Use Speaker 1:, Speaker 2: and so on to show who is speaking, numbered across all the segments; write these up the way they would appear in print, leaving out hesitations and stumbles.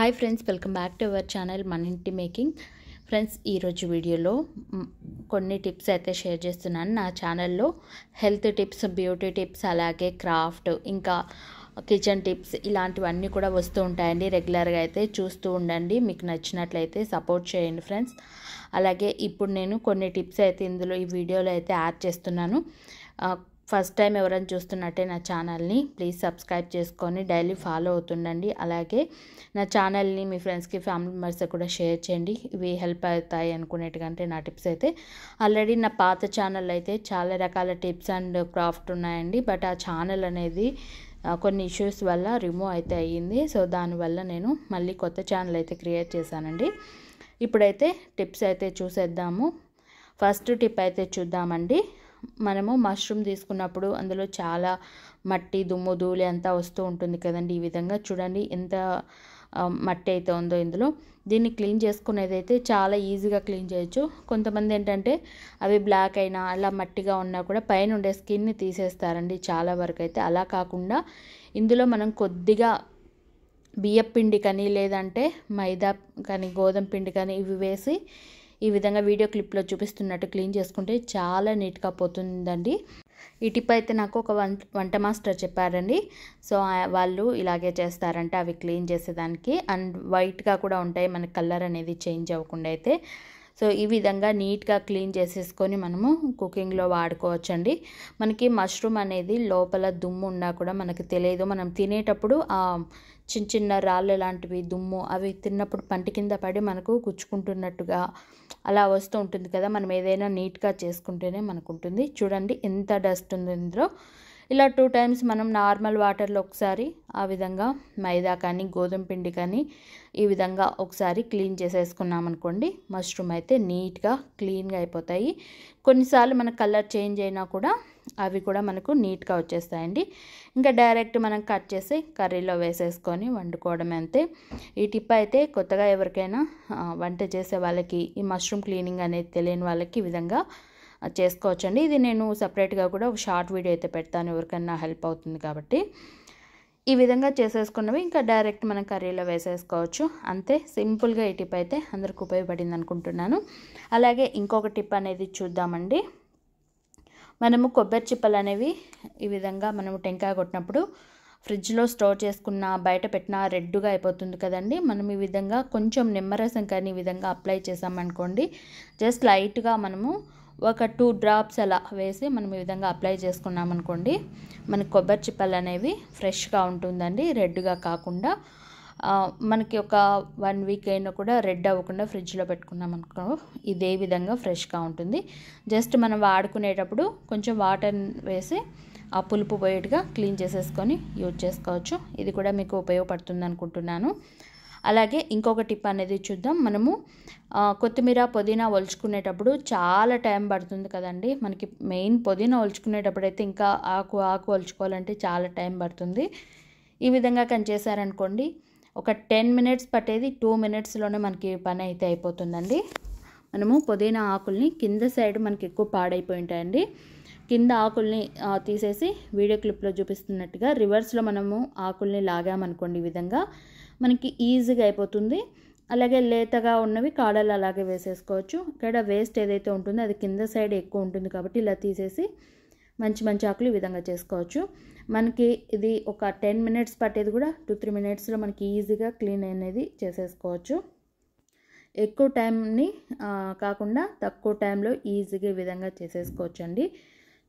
Speaker 1: Hi friends, welcome back to our channel మన ఇంటి making. Friends, ఈరోజు వీడియోలో కొన్ని టిప్స్ అయితే షేర్ చేస్తున్నాను. నా ఛానల్లో హెల్త్ టిప్స్, బ్యూటీ టిప్స్, అలాగే క్రాఫ్ట్, ఇంకా కిచెన్ టిప్స్ ఇలాంటివన్నీ కూడా వస్తూ ఉంటాయండి. రెగ్యులర్గా అయితే చూస్తూ ఉండండి. మీకు నచ్చినట్లయితే సపోర్ట్ చేయండి ఫ్రెండ్స్. అలాగే ఇప్పుడు నేను కొన్ని టిప్స్ అయితే ఇందులో ఈ వీడియోలో అయితే యాడ్ చేస్తున్నాను. ఫస్ట్ టైం ఎవరైనా చూస్తున్నట్టే నా ఛానల్ని ప్లీజ్ సబ్స్క్రైబ్ చేసుకొని డైలీ ఫాలో అవుతుండండి. అలాగే నా ఛానల్ని మీ ఫ్రెండ్స్కి, ఫ్యామిలీ మెంబర్స్కి కూడా షేర్ చేయండి. ఇవి హెల్ప్ అవుతాయి అనుకునేట్టుకంటే నా టిప్స్ అయితే ఆల్రెడీ నా పాత ఛానల్ అయితే చాలా రకాల టిప్స్ అండ్ క్రాఫ్ట్ ఉన్నాయండి. బట్ ఆ ఛానల్ అనేది కొన్ని ఇష్యూస్ వల్ల రిమూవ్ అయితే అయ్యింది. సో దానివల్ల నేను మళ్ళీ కొత్త ఛానల్ అయితే క్రియేట్ చేశానండి. ఇప్పుడైతే టిప్స్ అయితే చూసేద్దాము. ఫస్ట్ టిప్ అయితే చూద్దామండి. మనము మష్రూమ్ తీసుకున్నప్పుడు అందులో చాలా మట్టి, దుమ్ము, ధూళి అంతా వస్తూ ఉంటుంది కదండి. ఈ విధంగా చూడండి ఎంత మట్టి అయితే ఉందో ఇందులో. దీన్ని క్లీన్ చేసుకునేది అయితే చాలా ఈజీగా క్లీన్ చేయొచ్చు. కొంతమంది ఏంటంటే అవి బ్లాక్ అయినా అలా మట్టిగా ఉన్నా కూడా పైన ఉండే స్కిన్ని తీసేస్తారండి చాలా వరకు అయితే. అలా కాకుండా ఇందులో మనం కొద్దిగా బియ్యం పిండి కానీ, లేదంటే మైదా కానీ, గోధుమ పిండి కానీ ఇవి వేసి ఈ విధంగా వీడియో క్లిప్లో చూపిస్తున్నట్టు క్లీన్ చేసుకుంటే చాలా నీట్గా పోతుందండి. ఈ టిప్ అయితే నాకు ఒక వంట మాస్టర్ చెప్పారండి. సో వాళ్ళు ఇలాగే చేస్తారంటే అవి క్లీన్ చేసేదానికి. అండ్ వైట్గా కూడా ఉంటాయి, మన కలర్ అనేది చేంజ్ అవ్వకుండా అయితే. సో ఈ విధంగా నీట్గా క్లీన్ చేసేసుకొని మనము కుకింగ్లో వాడుకోవచ్చండి. మనకి మష్రూమ్ అనేది లోపల దుమ్ము ఉన్నా కూడా మనకు తెలియదు. మనం తినేటప్పుడు ఆ చిన్న చిన్న రాళ్ళు లాంటివి, దుమ్ము అవి తిన్నప్పుడు పంటి కింద పడి మనకు గుచ్చుకుంటున్నట్టుగా అలా వస్తూ ఉంటుంది కదా. మనం ఏదైనా నీట్గా చేసుకుంటేనే మనకు ఉంటుంది. చూడండి ఎంత డస్ట్ ఉంది ఇందులో. ఇలా 2 టైమ్స్ మనం నార్మల్ వాటర్లో ఒకసారి, ఆ విధంగా మైదా కానీ, గోధుమ పిండి కానీ ఈ విధంగా ఒకసారి క్లీన్ చేసేసుకున్నాం అనుకోండి, మష్రూమ్ అయితే నీట్గా క్లీన్గా అయిపోతాయి. కొన్నిసార్లు మన కలర్ చేంజ్ అయినా కూడా అవి కూడా మనకు నీట్గా వచ్చేస్తాయండి. ఇంకా డైరెక్ట్ మనం కట్ చేసి కర్రీలో వేసేసుకొని వండుకోవడం అంతే. ఈ టిప్ అయితే కొత్తగా ఎవరికైనా వంట చేసే వాళ్ళకి, ఈ మష్రూమ్ క్లీనింగ్ అనేది తెలియని వాళ్ళకి ఈ విధంగా చేసుకోవచ్చండి. ఇది నేను సపరేట్గా కూడా ఒక షార్ట్ వీడియో అయితే పెడతాను, ఎవరికైనా హెల్ప్ అవుతుంది కాబట్టి. ఈ విధంగా చేసేసుకున్నవి ఇంకా డైరెక్ట్ మనం కర్రీలో వేసేసుకోవచ్చు అంతే. సింపుల్గా ఈ టిప్ అయితే అందరికి ఉపయోగపడింది అనుకుంటున్నాను. అలాగే ఇంకొక టిప్ అనేది చూద్దామండి. మనము కొబ్బరి చిప్పలు అనేవి ఈ విధంగా మనము టెంకాయ కొట్టినప్పుడు ఫ్రిడ్జ్లో స్టోర్ చేసుకున్న, బయట పెట్టిన రెడ్గా అయిపోతుంది కదండి. మనం ఈ విధంగా కొంచెం నిమ్మరసం కానీ ఈ విధంగా అప్లై చేసామనుకోండి, జస్ట్ లైట్గా మనము ఒక 2 డ్రాప్స్ అలా వేసి మనం ఈ విధంగా అప్లై చేసుకున్నాం అనుకోండి, మనకి కొబ్బరి చిప్పలు అనేవి ఫ్రెష్గా ఉంటుందండి, రెడ్గా కాకుండా. మనకి ఒక 1 వీక్ అయినా కూడా రెడ్ అవ్వకుండా ఫ్రిడ్జ్లో పెట్టుకున్నాం అనుకో, ఇదే విధంగా ఫ్రెష్గా ఉంటుంది. జస్ట్ మనం వాడుకునేటప్పుడు కొంచెం వాటర్ వేసి ఆ పులుపు పోయేట్టుగా క్లీన్ చేసేసుకొని యూజ్ చేసుకోవచ్చు. ఇది కూడా మీకు ఉపయోగపడుతుంది అనుకుంటున్నాను. అలాగే ఇంకొక టిప్ అనేది చూద్దాం. మనము కొత్తిమీర, పుదీనా ఒలుచుకునేటప్పుడు చాలా టైం పడుతుంది కదండి. మనకి మెయిన్ పుదీనా ఒలుచుకునేటప్పుడు అయితే ఇంకా ఆకు ఒలుచుకోవాలంటే చాలా టైం పడుతుంది. ఈ విధంగా కానీ చేశారనుకోండి, ఒక 10 మినిట్స్ పట్టేది 2 మినిట్స్లోనే మనకి పని అయితే అయిపోతుందండి. మనము పుదీనా ఆకుల్ని కింద సైడ్ మనకి ఎక్కువ పాడైపోయి ఉంటాయండి. కింద ఆకుల్ని తీసేసి వీడియో క్లిప్లో చూపిస్తున్నట్టుగా రివర్స్లో మనము ఆకుల్ని లాగామనుకోండి, ఈ విధంగా మనకి ఈజీగా అయిపోతుంది. అలాగే లేతగా ఉన్నవి కాడలు అలాగే వేసేసుకోవచ్చు. ఇక్కడ వేస్ట్ ఏదైతే ఉంటుందో అది కింద సైడ్ ఎక్కువ ఉంటుంది కాబట్టి ఇలా తీసేసి మంచి మంచి ఆకులు ఈ విధంగా చేసుకోవచ్చు. మనకి ఇది ఒక 10 మినిట్స్ పట్టేది కూడా 2-3 మినిట్స్లో మనకి ఈజీగా క్లీన్ అనేది చేసేసుకోవచ్చు. ఎక్కువ టైంని కాకుండా తక్కువ టైంలో ఈజీగా ఈ విధంగా చేసేసుకోవచ్చు అండి.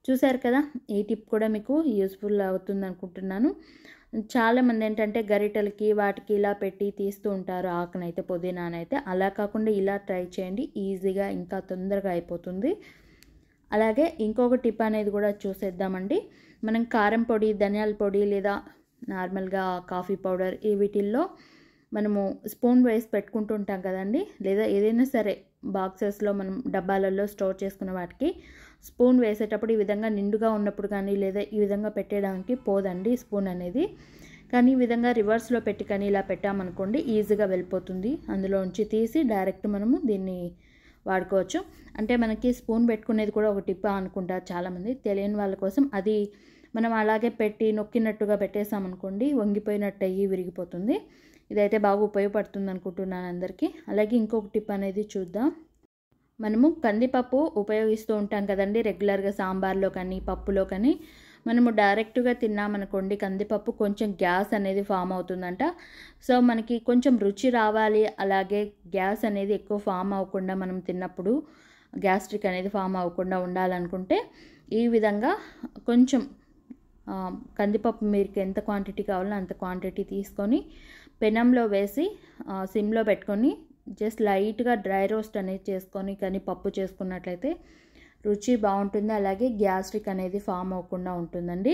Speaker 1: చూసారు కదా, ఈ టిప్ కూడా మీకు యూస్ఫుల్ అవుతుంది అనుకుంటున్నాను. చాలామంది ఏంటంటే గరిటెలకి వాటికి ఇలా పెట్టి తీస్తూ ఉంటారు ఆకునైతే, పుదీనానైతే. అలా కాకుండా ఇలా ట్రై చేయండి, ఈజీగా ఇంకా తొందరగా అయిపోతుంది. అలాగే ఇంకొక టిప్ అనేది కూడా చూసేద్దామండి. మనం కారం పొడి, ధనియాల పొడి, లేదా నార్మల్గా కాఫీ పౌడర్, ఈ వీటిల్లో మనము స్పూన్ వేసి పెట్టుకుంటూ ఉంటాం కదండి. లేదా ఏదైనా సరే బాక్సెస్లో మనం డబ్బాలలో స్టోర్ చేసుకున్న వాటికి స్పూన్ వేసేటప్పుడు ఈ విధంగా నిండుగా ఉన్నప్పుడు కానీ, లేదా ఈ విధంగా పెట్టడానికి పోదండి స్పూన్ అనేది. కానీ ఈ విధంగా రివర్స్లో పెట్టి కానీ ఇలా పెట్టామనుకోండి, ఈజీగా వెళ్ళిపోతుంది. అందులోంచి తీసి డైరెక్ట్ మనము దీన్ని వాడుకోవచ్చు. అంటే మనకి స్పూన్ పెట్టుకునేది కూడా ఒక టిప్ అనుకుంటారు చాలామంది. తెలియని వాళ్ళ కోసం అది మనం అలాగే పెట్టి నొక్కినట్టుగా పెట్టేసామనుకోండి, వంగిపోయినట్టు అయ్యి విరిగిపోతుంది. ఇదైతే బాగా ఉపయోగపడుతుంది అనుకుంటున్నాను అందరికీ. అలాగే ఇంకొక టిప్ అనేది చూద్దాం. మనము కందిపప్పు ఉపయోగిస్తూ ఉంటాం కదండి రెగ్యులర్గా సాంబార్లో కానీ పప్పులో కానీ. మనము డైరెక్ట్గా తిన్నామనుకోండి కందిపప్పు కొంచెం గ్యాస్ అనేది ఫామ్ అవుతుందంట. సో మనకి కొంచెం రుచి రావాలి, అలాగే గ్యాస్ అనేది ఎక్కువ ఫామ్ అవ్వకుండా మనం తిన్నప్పుడు గ్యాస్ట్రిక్ అనేది ఫామ్ అవ్వకుండా ఉండాలనుకుంటే ఈ విధంగా కొంచెం కందిపప్పు మీకు ఎంత క్వాంటిటీ కావాలో అంత క్వాంటిటీ తీసుకొని పెనంలో వేసి సిమ్లో పెట్టుకొని జస్ట్ లైట్గా డ్రై రోస్ట్ అనేది చేసుకొని కానీ పప్పు చేసుకున్నట్లయితే రుచి బాగుంటుంది, అలాగే గ్యాస్ట్రిక్ అనేది ఫామ్ అవ్వకుండా ఉంటుందండి.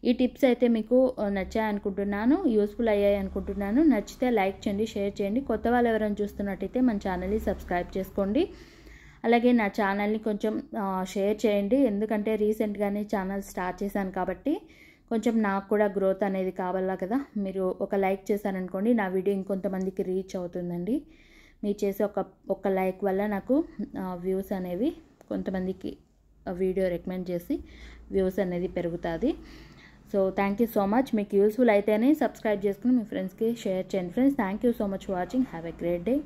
Speaker 1: ఈ టిప్స్ అయితే మీకు నచ్చాయి అనుకుంటున్నాను, యూస్ఫుల్ అయ్యాయి అనుకుంటున్నాను. నచ్చితే లైక్ చేయండి, షేర్ చేయండి. కొత్త వాళ్ళు ఎవరైనా చూస్తున్నట్టయితే మన ఛానల్ని సబ్స్క్రైబ్ చేసుకోండి. అలాగే నా ఛానల్ని కొంచెం షేర్ చేయండి, ఎందుకంటే రీసెంట్గానే ఛానల్ స్టార్ట్ చేశాను కాబట్టి కొంచెం నాకు కూడా గ్రోత్ అనేది కావాలా కదా. మీరు ఒక లైక్ చేశారనుకోండి నా వీడియో ఇంకొంతమందికి రీచ్ అవుతుందండి. మీరు చేసే ఒక లైక్ వల్ల నాకు వ్యూస్ అనేవి కొంతమందికి వీడియో రికమెండ్ చేసి వ్యూస్ అనేది పెరుగుతుంది. So thank you so much. మీకు యూస్ఫుల్ అయితేనే సబ్స్క్రైబ్ చేసుకుని మీ ఫ్రెండ్స్కి షేర్ చేయండి friends. Thank you so much for watching. Have a great day.